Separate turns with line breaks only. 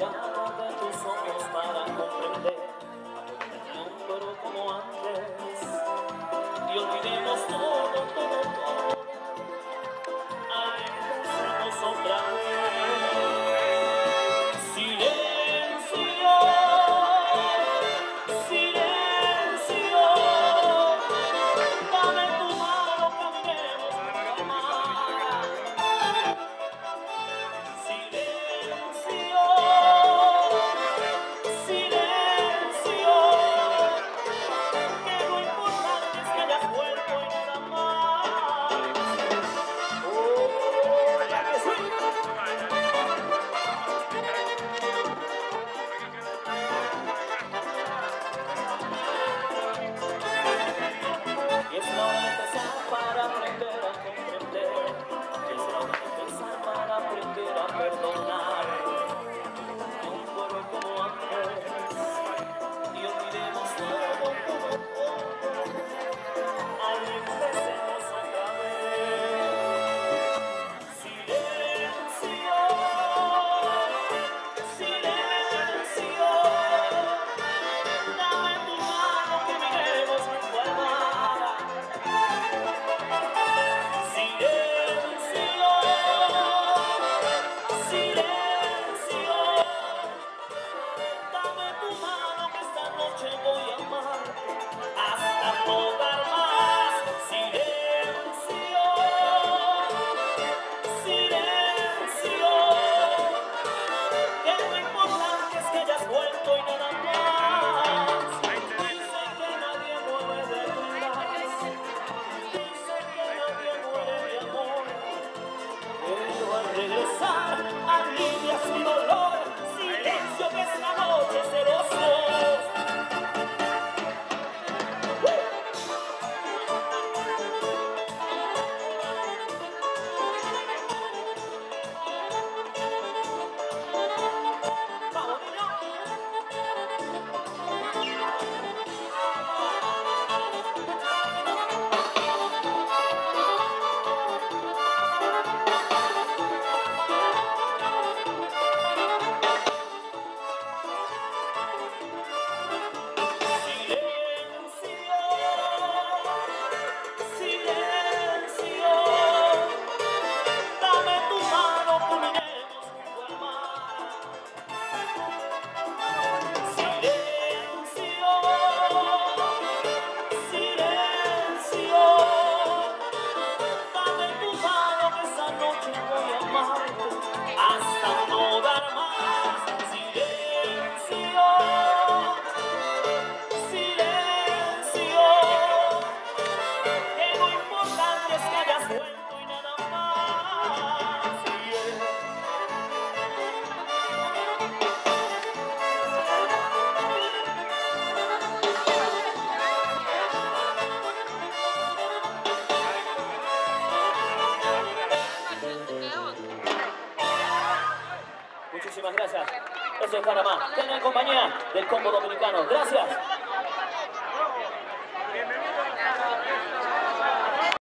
mirada de tus ojos para comprender un coro como antes y olvidemos todo. Empecemos otra vez. Silencio, silencio, dame tu mano, caminemos junto al mar. Silencio, silencio, que lo importante es que hayas vuelto y nada más. Oh, ya que sí. Y es la hora de empezar para aprender a comprender. Y es la hora de empezar para aprender a perdonar. Un pueblo como antes y olvidemos todo. Ahí empecemos otra vez. Silencio, silencio, dame tu mano que miremos junto al mar. Silencio, silencio, dame tu mano que esta noche voy a amarte hasta no dar más. Silencio, silencio, que lo importante es que hayas vuelto y nada más. Dicen que nadie muere de dudas, dicen que nadie muere de amor, pero al regresar alivias mi dolor. Silencio, que esta noche es celoso. Vamos, silencio, dame tu mano, caminemos junto al mar. Silencio, silencio, dame tu mano que esta noche voy a amarte hasta no dar más. Silencio, silencio, que lo importante es que hayas vuelto y nada más. Muchísimas gracias. Eso es Panamá. Tengan compañía del combo dominicano. Gracias.